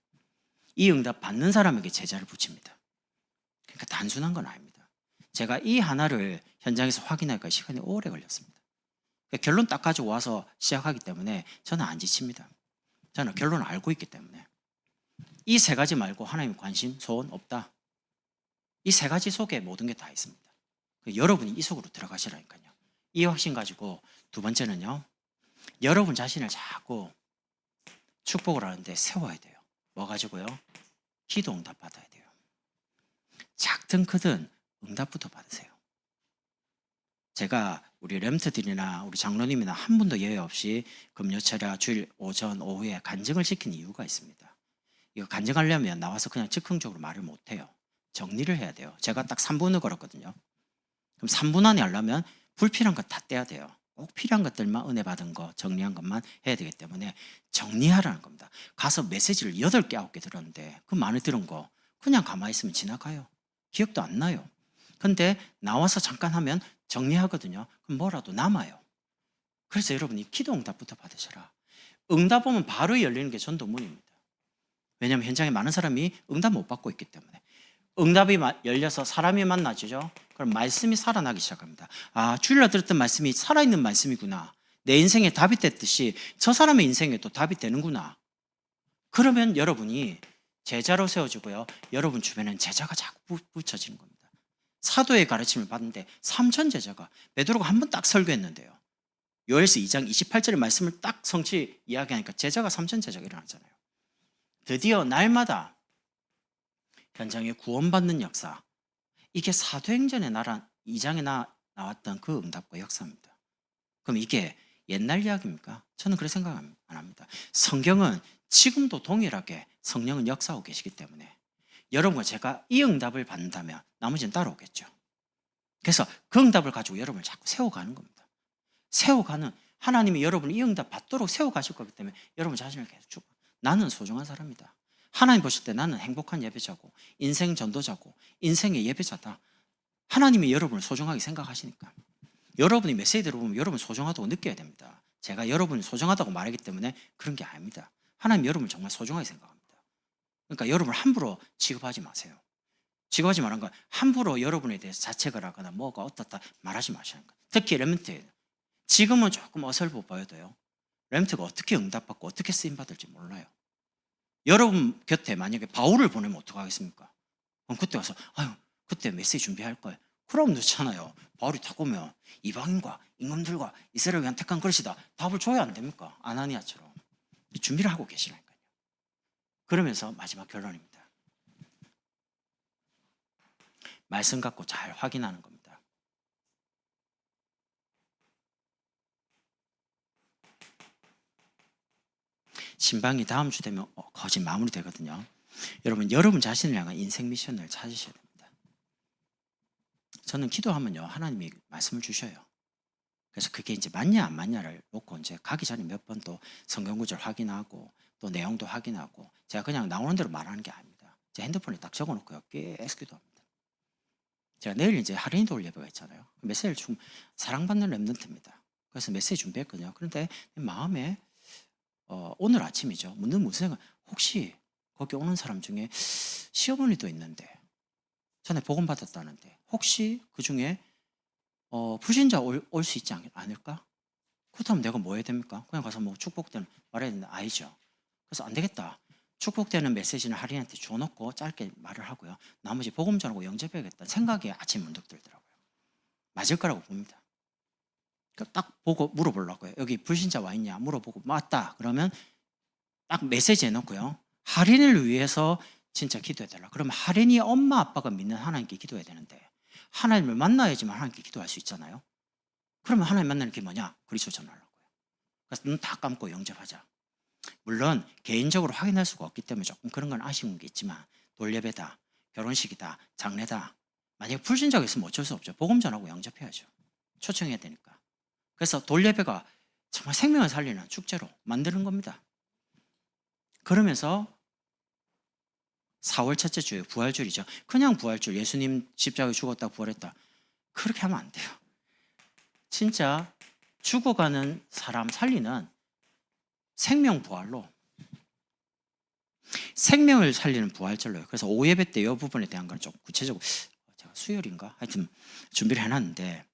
이 응답 받는 사람에게 제자를 붙입니다. 그러니까 단순한 건 아닙니다. 제가 이 하나를 현장에서 확인하니까 시간이 오래 걸렸습니다. 그러니까 결론 딱 가지고 와서 시작하기 때문에 저는 안 지칩니다. 저는 결론을 알고 있기 때문에. 이 세 가지 말고 하나님 관심, 소원 없다. 이 세 가지 속에 모든 게 다 있습니다. 여러분이 이 속으로 들어가시라니까요. 이 확신 가지고 두 번째는요, 여러분 자신을 자꾸 축복을 하는데 세워야 돼요. 뭐 가지고요? 기도 응답 받아야 돼요. 작든 크든 응답부터 받으세요. 제가 우리 렘트들이나 우리 장로님이나 한 분도 예외 없이 금요철야 주일 오전 오후에 간증을 시킨 이유가 있습니다. 이거 간증하려면 나와서 그냥 즉흥적으로 말을 못해요. 정리를 해야 돼요. 제가 딱 3분을 걸었거든요. 그럼 3분 안에 하려면 불필요한 것 다 떼야 돼요. 꼭 필요한 것들만 은혜 받은 거, 정리한 것만 해야 되기 때문에 정리하라는 겁니다. 가서 메시지를 8개, 9개 들었는데 그 많이 들은 거 그냥 가만히 있으면 지나가요. 기억도 안 나요. 근데 나와서 잠깐 하면 정리하거든요. 그럼 뭐라도 남아요. 그래서 여러분이 기도 응답부터 받으셔라. 응답 오면 바로 열리는 게 전도문입니다. 왜냐하면 현장에 많은 사람이 응답 못 받고 있기 때문에. 응답이 열려서 사람이 만나지죠. 그럼 말씀이 살아나기 시작합니다. 주일날 들었던 말씀이 살아있는 말씀이구나. 내 인생에 답이 됐듯이 저 사람의 인생에도 답이 되는구나. 그러면 여러분이 제자로 세워지고요, 여러분 주변에는 제자가 자꾸 붙여지는 겁니다. 사도의 가르침을 받는데 3천 제자가, 베드로가 한 번 딱 설교했는데요, 요엘서 2장 28절의 말씀을 딱 성취 이야기하니까 제자가 3천 제자가 일어났잖아요. 드디어 날마다 현장에 구원받는 역사, 이게 사도행전의 2장에 나왔던 그 응답과 역사입니다. 그럼 이게 옛날 이야기입니까? 저는 그렇게 생각 안 합니다. 성경은 지금도 동일하게 성령은 역사하고 계시기 때문에 여러분과 제가 이 응답을 받는다면 나머지는 따라오겠죠. 그래서 그 응답을 가지고 여러분을 자꾸 세워가는 겁니다. 세워가는, 하나님이 여러분을 이 응답 받도록 세워가실 거기 때문에 여러분 자신을 계속 쭉, 나는 소중한 사람이다. 하나님 보실 때 나는 행복한 예배자고, 인생 전도자고, 인생의 예배자다. 하나님이 여러분을 소중하게 생각하시니까 여러분이 메시지 들어보면 여러분 소중하다고 느껴야 됩니다. 제가 여러분이 소중하다고 말하기 때문에 그런 게 아닙니다. 하나님 여러분을 정말 소중하게 생각합니다. 그러니까 여러분을 함부로 취급하지 마세요. 취급하지 말한 건 함부로 여러분에 대해서 자책을 하거나 뭐가 어떻다 말하지 마시는 거예요. 특히 렘넌트, 지금은 조금 어설퍼 보여도요, 렘넌트가 어떻게 응답받고 어떻게 쓰임받을지 몰라요. 여러분 곁에 만약에 바울을 보내면 어떡하겠습니까? 그럼 그때 와서 그때 메시지 준비할 거예요. 그럼 늦잖아요. 바울이 딱 오면 이방인과 임금들과 이스라엘을 위한 택한 그릇이다, 답을 줘야 안 됩니까? 아나니아처럼 준비를 하고 계시라니까요. 그러면서 마지막 결론입니다. 말씀 갖고 잘 확인하는 겁니다. 신방이 다음 주 되면 거의 마무리되거든요. 여러분 자신을 향한 인생 미션을 찾으셔야 됩니다. 저는 기도하면요, 하나님이 말씀을 주셔요. 그래서 그게 이제 맞냐 안 맞냐를 놓고 이제 가기 전에 몇 번 또 성경 구절 확인하고 또 내용도 확인하고, 제가 그냥 나오는 대로 말하는 게 아닙니다. 제 핸드폰에 딱 적어놓고요, 계속 기도합니다. 제가 내일 이제 할인이 돌 예배가 있잖아요. 메시지를 좀 사랑받는 랩런트입니다. 그래서 메시지 준비했거든요. 그런데 마음에 오늘 아침이죠. 무슨 생각? 혹시 거기 오는 사람 중에 시어머니도 있는데 전에 복음 받았다는데 혹시 그 중에 불신자 올 수 있지 않을까? 그렇다면 내가 뭐 해야 됩니까? 그냥 가서 뭐 축복되는 말해야 되는데 아니죠. 그래서 안 되겠다. 축복되는 메시지는 할인한테 줘놓고 짧게 말을 하고요. 나머지 복음 전하고 영접해야겠다 생각이 아침 문득 들더라고요. 맞을 거라고 봅니다. 딱 보고 물어보려고요. 여기 불신자 와 있냐 물어보고 맞다. 그러면 딱 메시지 해놓고요. 할인을 위해서 진짜 기도해달라. 그러면 할인이 엄마 아빠가 믿는 하나님께 기도해야 되는데 하나님을 만나야지만 하나님께 기도할 수 있잖아요. 그러면 하나님 만나는 게 뭐냐? 그리스도 전하려고요. 그래서 눈 다 감고 영접하자. 물론 개인적으로 확인할 수가 없기 때문에 조금 그런 건 아쉬운 게 있지만 돌예배다, 결혼식이다, 장례다. 만약에 불신자가 있으면 어쩔 수 없죠. 복음 전하고 영접해야죠. 초청해야 되니까. 그래서 돌예배가 정말 생명을 살리는 축제로 만드는 겁니다. 그러면서 4월 첫째 주에 부활주일이죠. 그냥 부활주일, 예수님 십자가에 죽었다 부활했다. 그렇게 하면 안 돼요. 진짜 죽어가는 사람 살리는 생명 부활로, 생명을 살리는 부활절로요. 그래서 오예배 때 이 부분에 대한 건 좀 구체적으로 제가 수요일인가 하여튼 준비를 해놨는데,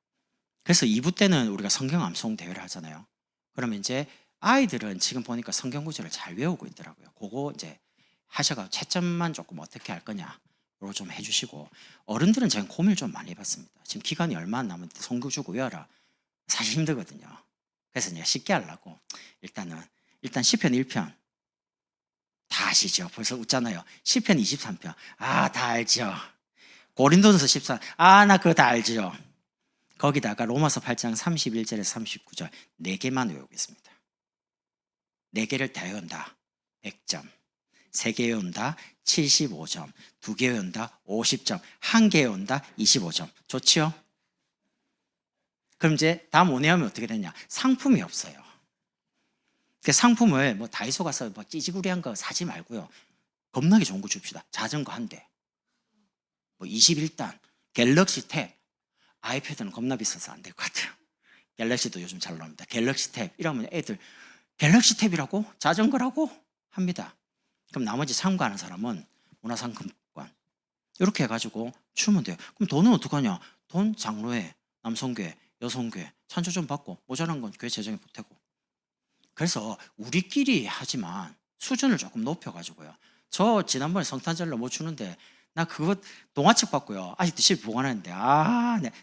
그래서 2부 때는 우리가 성경 암송 대회를 하잖아요. 그러면 이제 아이들은 지금 보니까 성경 구절을 잘 외우고 있더라고요. 그거 이제 하셔가 채점만 조금 어떻게 할 거냐 로 좀 해주시고, 어른들은 제가 고민을 좀 많이 해봤습니다. 지금 기간이 얼마 안 남았는데 성경 주고 외워라. 사실 힘들거든요. 그래서 이제 쉽게 하려고 일단 시편 1편 다 아시죠? 벌써 웃잖아요. 시편 23편 다 알죠. 고린도전서 14 나 그거 다 알죠. 거기다가 로마서 8장 31절에서 39절 4개만 외우겠습니다. 4개를 다 외운다 100점, 3개 외운다 75점, 2개 외운다 50점, 1개 외운다 25점. 좋지요? 그럼 이제 다음 오네하면 어떻게 되냐? 상품이 없어요. 그 상품을 뭐 다이소 가서 뭐 찌지구리한 거 사지 말고요. 겁나게 좋은 거 줍시다. 자전거 한 대, 뭐 21단, 갤럭시 탭. 아이패드는 겁나 비싸서 안 될 것 같아요. 갤럭시도 요즘 잘 나옵니다. 갤럭시 탭 이러면 애들 갤럭시 탭이라고? 자전거라고? 합니다. 그럼 나머지 참가하는 사람은 문화상품권 이렇게 해가지고 주면 돼요. 그럼 돈은 어떡하냐? 돈 장로회, 남성교회, 여성교회 찬조 좀 받고 모자란 건 교회 재정에 보태고. 그래서 우리끼리 하지만 수준을 조금 높여가지고요. 저 지난번에 성탄절로 못 주는데 나 그거 동화책 받고요. 아직도 집에 보관하는데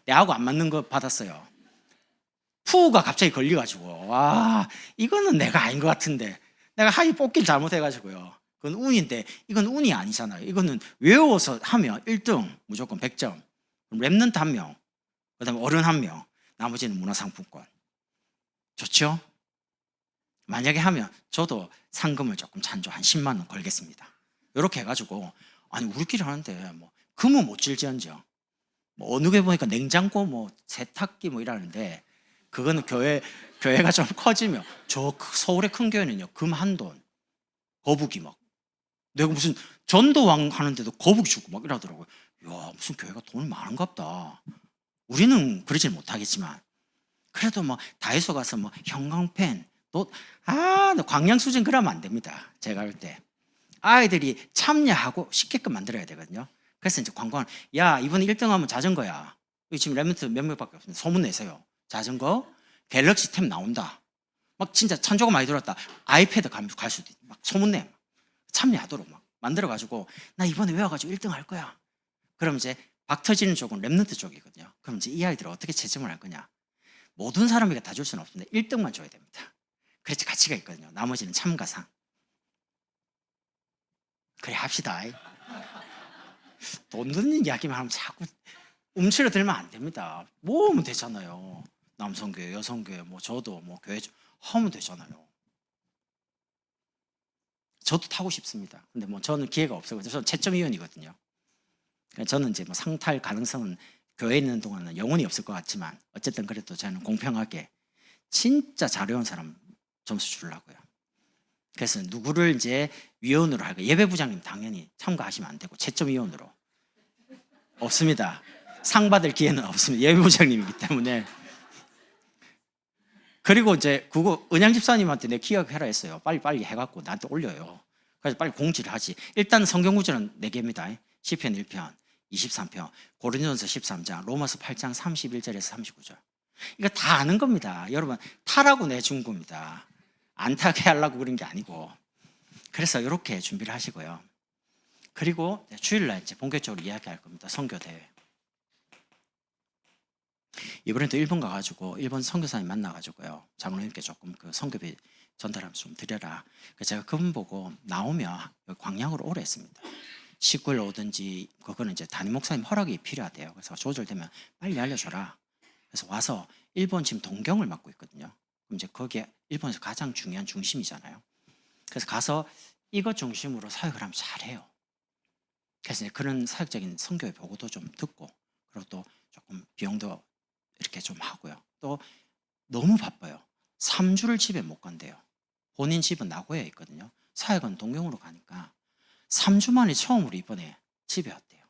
내하고 안 맞는 거 받았어요. 푸가 갑자기 걸려가지고 이거는 내가 아닌 것 같은데 내가 하이 뽑기를 잘못해가지고요. 그건 운인데 이건 운이 아니잖아요. 이거는 외워서 하면 1등 무조건 100점. 랩런트 1명, 그 다음에 어른 1명, 나머지는 문화상품권. 좋죠? 만약에 하면 저도 상금을 조금 찬조 한 10만 원 걸겠습니다. 이렇게 해가지고 우리끼리 하는데 뭐 금은 못 질지언정 뭐 어느 게 보니까 냉장고 뭐 세탁기 뭐 이러는데 그거는 교회가 좀 커지면 저 서울의 큰 교회는요 금 한 돈 거북이 막 내가 무슨 전도왕 하는데도 거북이 주고 막 이러더라고요. 야 무슨 교회가 돈이 많은갑다. 우리는 그러질 못하겠지만 그래도 뭐 다이소 가서 뭐 형광펜 또 광양수진 그러면 안 됩니다. 제가 할 때 아이들이 참여하고 쉽게끔 만들어야 되거든요. 그래서 이제 광고는 이번에 1등 하면 자전거야. 지금 랩런트 몇 명밖에 없습니다. 소문 내세요. 자전거 갤럭시 탭 나온다. 막 진짜 찬조가 많이 들었다. 아이패드 갈 수도 있고 막 소문내 참여하도록 막 만들어가지고 나 이번에 외워가지고 1등 할 거야. 그럼 이제 박 터지는 쪽은 랩런트 쪽이거든요. 그럼 이제 이 아이들을 어떻게 채점을 할 거냐? 모든 사람에게 다 줄 수는 없는데 1등만 줘야 됩니다. 그래서 가치가 있거든요. 나머지는 참가상. 그래 합시다. 돈 드는 이야기만 하면 자꾸 움츠러 들면 안 됩니다. 모으면 되잖아요. 남성교회, 여성교회, 뭐 저도 뭐 교회 하면 되잖아요. 저도 타고 싶습니다. 근데 뭐 저는 기회가 없어요. 저는 채점위원이거든요. 저는 이제 뭐 상탈 가능성은 교회에 있는 동안은 영원히 없을 것 같지만 어쨌든 그래도 저는 공평하게 진짜 잘해온 사람 점수 주려고요. 그래서 누구를 이제 위원으로 할까? 예배부장님 당연히 참가하시면 안 되고 채점위원으로 없습니다. 상 받을 기회는 없습니다. 예비부장님이기 때문에. 그리고 이제 그거 은양 집사님한테 내 기억해라 했어요. 빨리 해갖고 나한테 올려요. 그래서 빨리 공지를 하지. 일단 성경 구절은 4개입니다. 시편 1편, 23편, 고린도전서 13장, 로마서 8장 31절에서 39절. 이거 다 아는 겁니다. 여러분 타라고 내준 겁니다. 안 타게 하려고 그런 게 아니고. 그래서 이렇게 준비를 하시고요. 그리고 주일날 이제 본격적으로 이야기할 겁니다. 선교대회. 이번에도 일본 가가지고 일본 선교사님 만나가지고요. 장로님께 조금 그 선교비 전달하면서 좀 드려라. 그래서 제가 그분 보고 나오면 광양으로 오래 했습니다. 19일 오든지 그거는 이제 담임 목사님 허락이 필요하대요. 그래서 조절되면 빨리 알려줘라. 그래서 와서 일본 지금 동경을 맡고 있거든요. 그럼 이제 거기에 일본에서 가장 중요한 중심이잖아요. 그래서 가서 이것 중심으로 사역을 하면 잘해요. 그래서 이제 그런 사역적인 선교의 보고도 좀 듣고 그리고 또 조금 비용도 이렇게 좀 하고요. 또 너무 바빠요. 3주를 집에 못 간대요. 본인 집은 나고야에 있거든요. 사역은 동경으로 가니까 3주 만에 처음으로 이번에 집에 왔대요.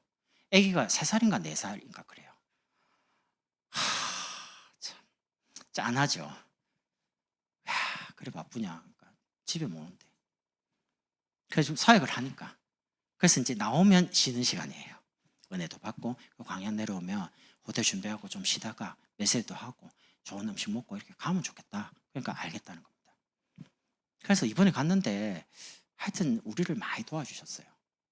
아기가 3살인가 4살인가 그래요. 참 짠하죠. 야, 그래 바쁘냐. 그러니까 집에 못 온대. 그래서 좀 사역을 하니까. 그래서 이제 나오면 쉬는 시간이에요. 은혜도 받고 광양 내려오면 호텔 준비하고 좀 쉬다가 메시지도 하고 좋은 음식 먹고 이렇게 가면 좋겠다. 그러니까 알겠다는 겁니다. 그래서 이번에 갔는데 하여튼 우리를 많이 도와주셨어요.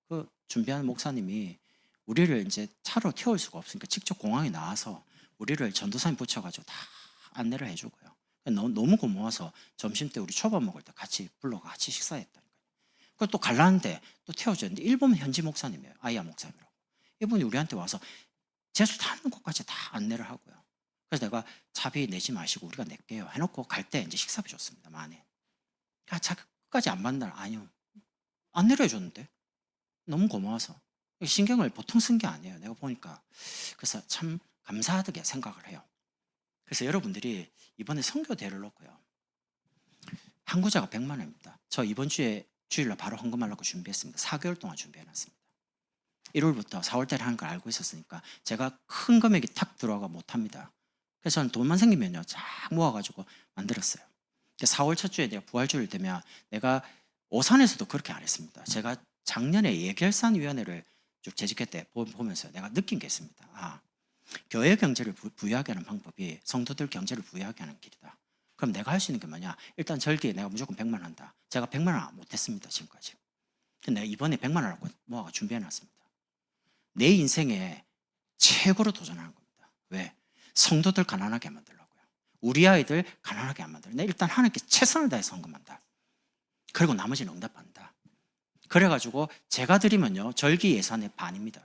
그 준비하는 목사님이 우리를 이제 차로 태울 수가 없으니까 직접 공항에 나와서 우리를 전도사님 붙여가지고 다 안내를 해주고요. 너무 고마워서 점심 때 우리 초밥 먹을 때 같이 불러가 같이 식사했다니까요. 그걸 또 갈라는데 또 태워줬는데 일본 현지 목사님이에요. 아이야 목사님이라고. 이분이 우리한테 와서 제수 타는 곳까지 다 안내를 하고요. 그래서 내가 차비 내지 마시고 우리가 낼게요 해놓고 갈 때 이제 식사비 줬습니다. 만에. 야, 차 끝까지 안 받는 날 아니요. 안내를 해줬는데 너무 고마워서 신경을 보통 쓴 게 아니에요. 내가 보니까. 그래서 참 감사하게 생각을 해요. 그래서 여러분들이 이번에 선교대회를 놓고요. 항구자가 100만 원입니다. 저 이번 주에 주일날 바로 헌금하려고 준비했습니다. 4개월 동안 준비해놨습니다. 1월부터 4월달에 하는 걸 알고 있었으니까 제가 큰 금액이 탁 들어가 못합니다. 그래서 저는 돈만 생기면요 쫙 모아가지고 만들었어요. 4월 첫 주에 내가 부활주일 되면 내가 오산에서도 그렇게 안 했습니다. 제가 작년에 예결산위원회를 쭉 재직할 때 보면서 내가 느낀 게 있습니다. 아, 교회 경제를 부유하게 하는 방법이 성도들 경제를 부유하게 하는 길이다. 그럼 내가 할 수 있는 게 뭐냐? 일단 절기에 내가 무조건 100만 원 한다. 제가 100만 원 못했습니다 지금까지. 근데 내가 이번에 100만 원을 모아가 준비해놨습니다. 내 인생에 최고로 도전하는 겁니다. 왜? 성도들 가난하게 만들려고요. 우리 아이들 가난하게 안 만들려. 내가 일단 하나님께 최선을 다해서 헌금한다. 그리고 나머지는 응답한다. 그래가지고 제가 드리면요 절기 예산의 반입니다.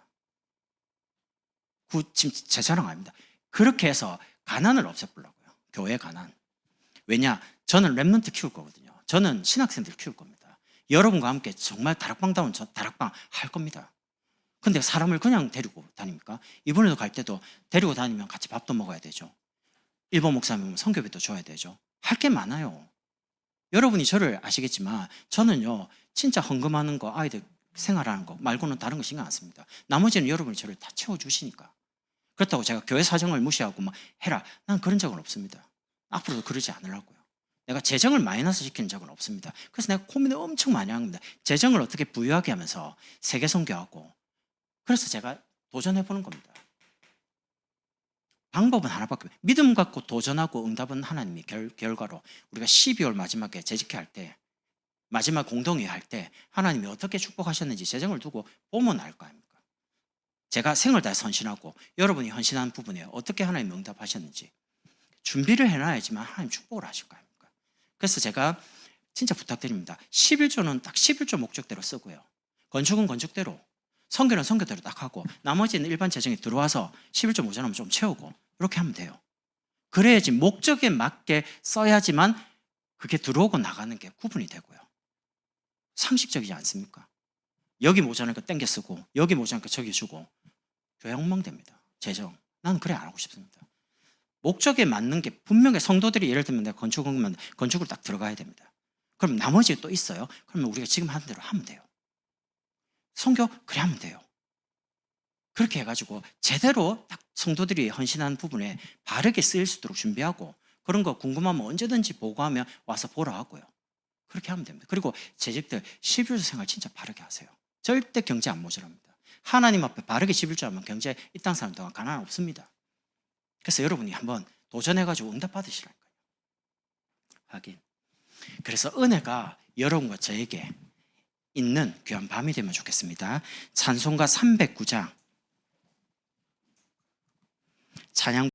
지금 제 자랑 아닙니다. 그렇게 해서 가난을 없애보려고요. 교회 가난. 왜냐? 저는 렘넌트 키울 거거든요. 저는 신학생들 키울 겁니다. 여러분과 함께 정말 다락방다운 다락방 할 겁니다. 근데 사람을 그냥 데리고 다닙니까? 이번에도 갈 때도 데리고 다니면 같이 밥도 먹어야 되죠. 일본 목사님은 선교비도 줘야 되죠. 할 게 많아요. 여러분이 저를 아시겠지만 저는요 진짜 헌금하는 거 아이들 생활하는 거 말고는 다른 거 신경 안 씁니다. 나머지는 여러분이 저를 다 채워주시니까. 그렇다고 제가 교회 사정을 무시하고 막 해라. 난 그런 적은 없습니다. 앞으로도 그러지 않으려고요. 내가 재정을 마이너스 시키는 적은 없습니다. 그래서 내가 고민을 엄청 많이 합니다. 재정을 어떻게 부유하게 하면서 세계 선교하고. 그래서 제가 도전해보는 겁니다. 방법은 하나밖에 없어요. 믿음 갖고 도전하고 응답은 하나님이 결과로 우리가 12월 마지막에 재직회 할 때 마지막 공동회 할 때 하나님이 어떻게 축복하셨는지 재정을 두고 보면 알 거 아닙니까? 제가 생을 다해 헌신하고 여러분이 헌신한 부분에 어떻게 하나님이 응답하셨는지 준비를 해놔야지만 하나님 축복을 하실 거 아닙니까? 그래서 제가 진짜 부탁드립니다. 11조는 딱 11조 목적대로 쓰고요. 건축은 건축대로 선교는 선교대로 딱 하고 나머지는 일반 재정이 들어와서 11조 모자라면 좀 채우고 이렇게 하면 돼요. 그래야지 목적에 맞게 써야지만 그게 들어오고 나가는 게 구분이 되고요. 상식적이지 않습니까? 여기 모자라니까 땡겨 쓰고 여기 모자라니까 저기 주고 교회 엉망됩니다. 재정. 나는 그래 안 하고 싶습니다. 목적에 맞는 게 분명히 성도들이 예를 들면 내가 건축을 건축으로 딱 들어가야 됩니다. 그럼 나머지 또 있어요. 그러면 우리가 지금 하는 대로 하면 돼요. 선교 그래 하면 돼요. 그렇게 해가지고 제대로 딱 성도들이 헌신한 부분에 바르게 쓰일 수 있도록 준비하고, 그런 거 궁금하면 언제든지 보고하면 와서 보라 하고요. 그렇게 하면 됩니다. 그리고 재직들 11조 생활 진짜 바르게 하세요. 절대 경제 안 모자랍니다. 하나님 앞에 바르게 11조 하면 경제 이 땅 사는 동안 가난 없습니다. 그래서 여러분이 한번 도전해가지고 응답 받으시라니까요. 하긴. 그래서 은혜가 여러분과 저에게 있는 귀한 밤이 되면 좋겠습니다. 찬송가 309장 찬양